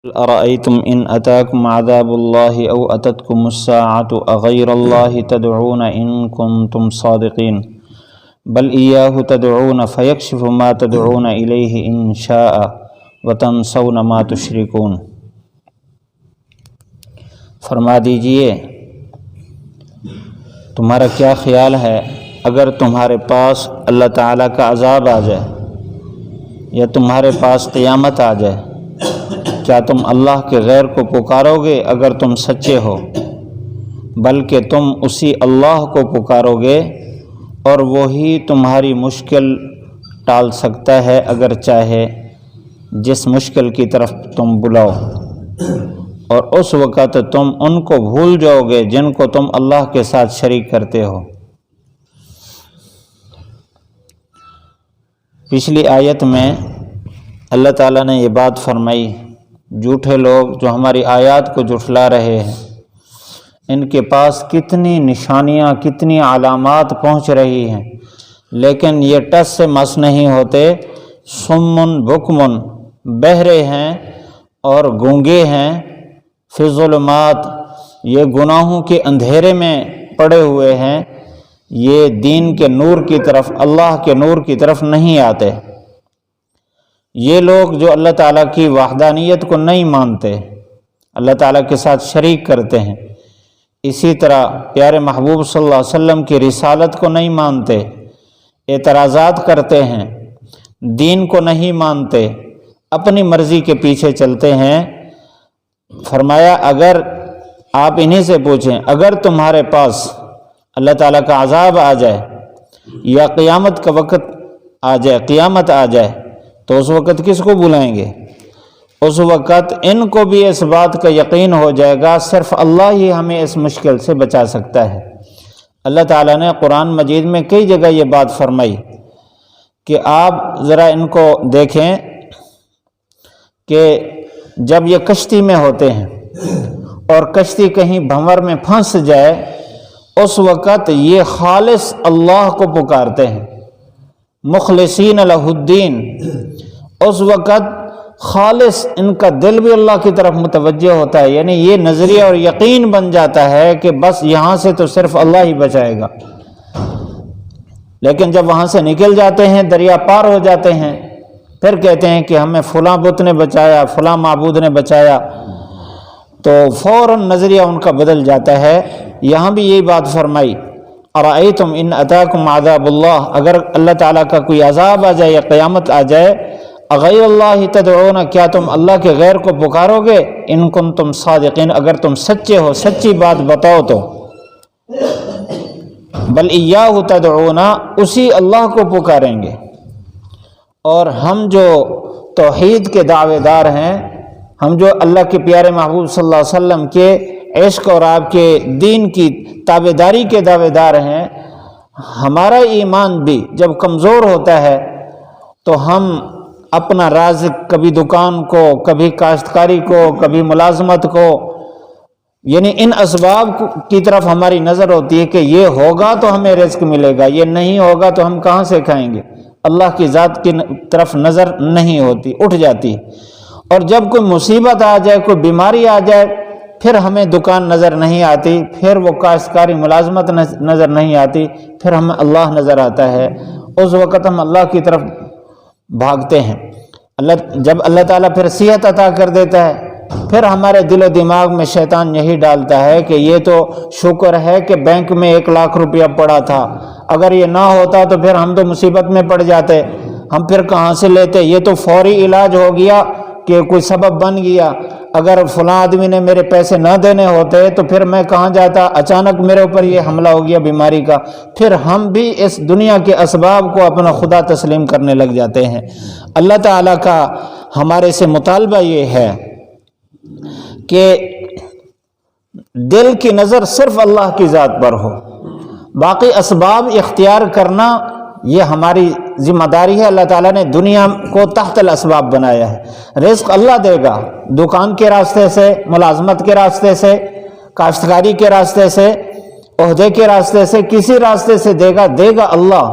أرأيتم إن أتاكم عذاب الله أو أتتكم الساعة أغير الله تدعون إن كنتم صادقين بل إياه تدعون فيكشف ما تدعون إليه إن شاء وتنسون ما تشركون۔ فرما دیجئے تمہارا کیا خیال ہے اگر تمہارے پاس اللہ تعالیٰ کا عذاب آ جائے یا تمہارے پاس قیامت آ جائے، کیا تم اللہ کے غیر کو پکارو گے اگر تم سچے ہو؟ بلکہ تم اسی اللہ کو پکارو گے اور وہی تمہاری مشکل ٹال سکتا ہے اگر چاہے، جس مشکل کی طرف تم بلاؤ، اور اس وقت تم ان کو بھول جاؤ گے جن کو تم اللہ کے ساتھ شریک کرتے ہو۔ پچھلی آیت میں اللہ تعالیٰ نے یہ بات فرمائی، جھوٹے لوگ جو ہماری آیات کو جھٹلا رہے ہیں، ان کے پاس کتنی نشانیاں، کتنی علامات پہنچ رہی ہیں، لیکن یہ ٹس سے مس نہیں ہوتے، صمٌ بکمٌ، بہرے ہیں اور گونگے ہیں، فی ظلمات، یہ گناہوں کے اندھیرے میں پڑے ہوئے ہیں، یہ دین کے نور کی طرف، اللہ کے نور کی طرف نہیں آتے۔ یہ لوگ جو اللہ تعالیٰ کی وحدانیت کو نہیں مانتے، اللہ تعالیٰ کے ساتھ شریک کرتے ہیں، اسی طرح پیارے محبوب صلی اللہ علیہ وسلم کی رسالت کو نہیں مانتے، اعتراضات کرتے ہیں، دین کو نہیں مانتے، اپنی مرضی کے پیچھے چلتے ہیں۔ فرمایا اگر آپ انہی سے پوچھیں، اگر تمہارے پاس اللہ تعالیٰ کا عذاب آ جائے یا قیامت کا وقت آ جائے، قیامت آ جائے، تو اس وقت کس کو بلائیں گے؟ اس وقت ان کو بھی اس بات کا یقین ہو جائے گا صرف اللہ ہی ہمیں اس مشکل سے بچا سکتا ہے۔ اللہ تعالیٰ نے قرآن مجید میں کئی جگہ یہ بات فرمائی کہ آپ ذرا ان کو دیکھیں کہ جب یہ کشتی میں ہوتے ہیں اور کشتی کہیں بھنور میں پھنس جائے، اس وقت یہ خالص اللہ کو پکارتے ہیں، مخلصین لہ الدین، اس وقت خالص ان کا دل بھی اللہ کی طرف متوجہ ہوتا ہے، یعنی یہ نظریہ اور یقین بن جاتا ہے کہ بس یہاں سے تو صرف اللہ ہی بچائے گا۔ لیکن جب وہاں سے نکل جاتے ہیں، دریا پار ہو جاتے ہیں، پھر کہتے ہیں کہ ہمیں فلاں بت نے بچایا، فلاں معبود نے بچایا، تو فوراً نظریہ ان کا بدل جاتا ہے۔ یہاں بھی یہی بات فرمائی، ارأیتم ان اتاکم عذاب اللہ، اگر اللہ تعالیٰ کا کوئی عذاب آ جائے یا قیامت آ جائے، اغیر اللہ تدعون، کیا تم اللہ کے غیر کو پکارو گے؟ ان کنتم صادقین، اگر تم سچے ہو، سچی بات بتاؤ تو۔ بل ایاہ تدعون، اسی اللہ کو پکاریں گے۔ اور ہم جو توحید کے دعوے دار ہیں، ہم جو اللہ کے پیارے محبوب صلی اللہ علیہ وسلم کے عشق اور آپ کے دین کی تابعداری کے دعوے دار ہیں، ہمارا ایمان بھی جب کمزور ہوتا ہے تو ہم اپنا رازق کبھی دکان کو، کبھی کاشتکاری کو، کبھی ملازمت کو، یعنی ان اسباب کی طرف ہماری نظر ہوتی ہے کہ یہ ہوگا تو ہمیں رزق ملے گا، یہ نہیں ہوگا تو ہم کہاں سے کھائیں گے۔ اللہ کی ذات کی طرف نظر نہیں ہوتی، اٹھ جاتی۔ اور جب کوئی مصیبت آ جائے، کوئی بیماری آ جائے، پھر ہمیں دکان نظر نہیں آتی، پھر وہ کاشتکاری ملازمت نظر نہیں آتی، پھر ہمیں اللہ نظر آتا ہے۔ اس وقت ہم اللہ کی طرف بھاگتے ہیں۔ جب اللہ تعالیٰ پھر صحت عطا کر دیتا ہے، پھر ہمارے دل و دماغ میں شیطان یہی ڈالتا ہے کہ یہ تو شکر ہے کہ بینک میں 1,00,000 روپیہ پڑا تھا، اگر یہ نہ ہوتا تو پھر ہم تو مصیبت میں پڑ جاتے، ہم پھر کہاں سے لیتے، یہ تو فوری علاج ہو گیا کہ کوئی سبب بن گیا، اگر فلاں آدمی نے میرے پیسے نہ دینے ہوتے تو پھر میں کہاں جاتا، اچانک میرے اوپر یہ حملہ ہو گیا بیماری کا۔ پھر ہم بھی اس دنیا کے اسباب کو اپنا خدا تسلیم کرنے لگ جاتے ہیں۔ اللہ تعالیٰ کا ہمارے سے مطالبہ یہ ہے کہ دل کی نظر صرف اللہ کی ذات پر ہو، باقی اسباب اختیار کرنا یہ ہماری ذمہ داری ہے۔ اللہ تعالیٰ نے دنیا کو تحت الاسباب بنایا ہے، رزق اللہ دے گا، دکان کے راستے سے، ملازمت کے راستے سے، کاشتکاری کے راستے سے، عہدے کے راستے سے، کسی راستے سے دے گا اللہ۔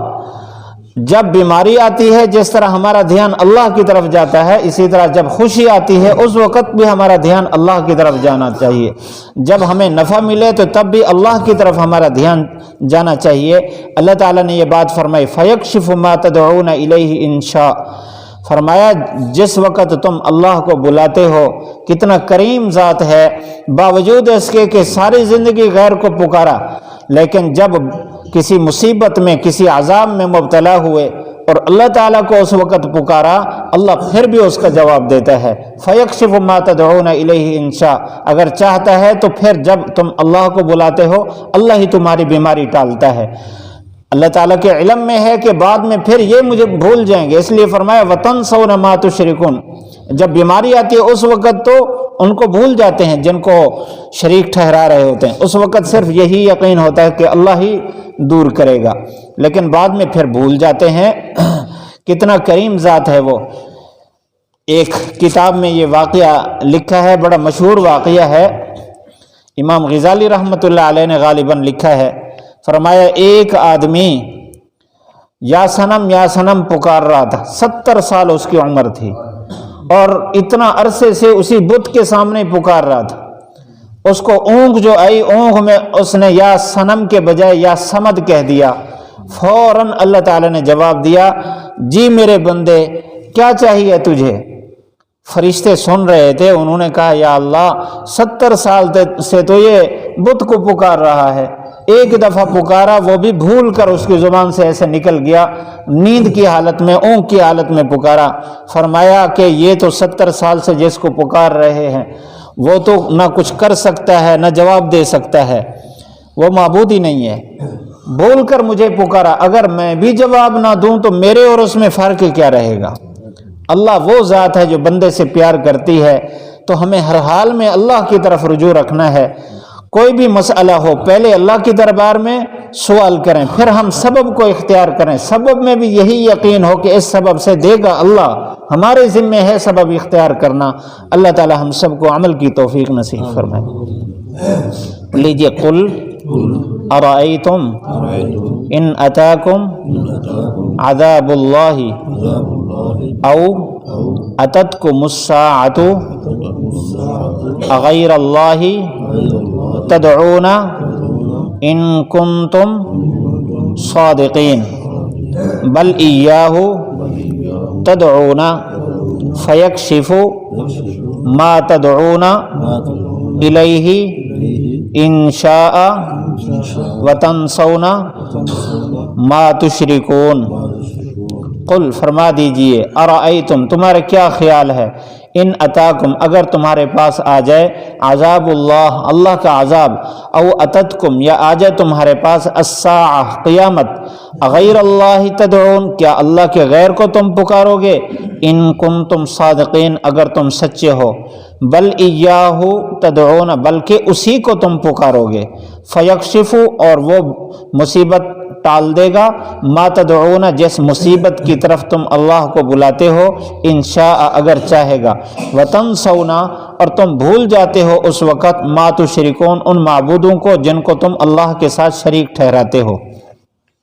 جب بیماری آتی ہے جس طرح ہمارا دھیان اللہ کی طرف جاتا ہے، اسی طرح جب خوشی آتی ہے اس وقت بھی ہمارا دھیان اللہ کی طرف جانا چاہیے۔ جب ہمیں نفع ملے تو تب بھی اللہ کی طرف ہمارا دھیان جانا چاہیے۔ اللہ تعالیٰ نے یہ بات فرمائی فَيَكْشِفُ مَا تَدْعُونَ إِلَيْهِ إِن شَاءَ، فرمایا جس وقت تم اللہ کو بلاتے ہو، کتنا کریم ذات ہے، باوجود اس کے کہ ساری زندگی غیر کو پکارا، لیکن جب کسی مصیبت میں کسی عذاب میں مبتلا ہوئے اور اللہ تعالیٰ کو اس وقت پکارا، اللہ پھر بھی اس کا جواب دیتا ہے۔ فَيَكْشِفُ مَا تَدْعُونَ إِلَيْهِ إِن شَاءَ، اگر چاہتا ہے تو پھر جب تم اللہ کو بلاتے ہو اللہ ہی تمہاری بیماری ٹالتا ہے۔ اللہ تعالیٰ کے علم میں ہے کہ بعد میں پھر یہ مجھے بھول جائیں گے، اس لیے فرمایا وَتَنْسَوْنَ مَا تُشْرِكُونَ، جب بیماری آتی ہے اس وقت تو ان کو بھول جاتے ہیں جن کو شریک ٹھہرا رہے ہوتے ہیں، اس وقت صرف یہی یقین ہوتا ہے کہ اللہ ہی دور کرے گا، لیکن بعد میں پھر بھول جاتے ہیں۔ کتنا کریم ذات ہے وہ۔ ایک کتاب میں یہ واقعہ لکھا ہے، بڑا مشہور واقعہ ہے، امام غزالی رحمۃ اللہ علیہ نے غالباً لکھا ہے۔ فرمایا ایک آدمی یا صنم پکار رہا تھا، 70 سال اس کی عمر تھی، اور اتنا عرصے سے اسی بت کے سامنے پکار رہا تھا۔ اس کو اونگ جو آئی، اونگ میں اس نے یا صنم کے بجائے یا صمد کہہ دیا۔ فوراً اللہ تعالیٰ نے جواب دیا، جی میرے بندے کیا چاہیے تجھے؟ فرشتے سن رہے تھے، انہوں نے کہا یا اللہ 70 سال سے تو یہ بت کو پکار رہا ہے، ایک دفعہ پکارا وہ بھی بھول کر اس کی زبان سے ایسے نکل گیا، نیند کی حالت میں، اونگ کی حالت میں پکارا۔ فرمایا کہ یہ تو 70 سال سے جس کو پکار رہے ہیں وہ تو نہ کچھ کر سکتا ہے نہ جواب دے سکتا ہے، وہ معبود ہی نہیں ہے، بول کر مجھے پکارا، اگر میں بھی جواب نہ دوں تو میرے اور اس میں فرق کیا رہے گا؟ اللہ وہ ذات ہے جو بندے سے پیار کرتی ہے، تو ہمیں ہر حال میں اللہ کی طرف رجوع رکھنا ہے۔ کوئی بھی مسئلہ ہو پہلے اللہ کی دربار میں سوال کریں، پھر ہم سبب کو اختیار کریں، سبب میں بھی یہی یقین ہو کہ اس سبب سے دے گا اللہ، ہمارے ذمہ ہے سبب اختیار کرنا۔ اللہ تعالی ہم سب کو عمل کی توفیق نصیب فرمائے۔ لیجئے قل ارائیتم ان اتاکم عذاب اللہ او اتتکم الساعۃ غیر اللہ تدعون ان کنتم صادقین بل ایاہ تدعون فیکشف ما تدعون الیہ ان شاء وتنسون ما تشرکون۔ قل فرما دیجئے ارائیتم تمہارا کیا خیال ہے، ان اتاکم اگر تمہارے پاس آ جائے عذاب اللہ اللہ کا عذاب، او اتتکم یا آ جائے تمہارے پاس الساعہ قیامت، غیر اللہ تدعون کیا اللہ کے غیر کو تم پکارو گے، ان کنتم صادقین اگر تم سچے ہو، بل ایاہ تدعون بلکہ اسی کو تم پکارو گے، فیکشف اور وہ مصیبت ٹال دے گا، ما تدعون جس مصیبت کی طرف تم اللہ کو بلاتے ہو، انشاء اگر چاہے گا، وتنسون اور تم بھول جاتے ہو اس وقت ما تشرکون ان معبودوں کو جن کو تم اللہ کے ساتھ شریک ٹھہراتے ہو۔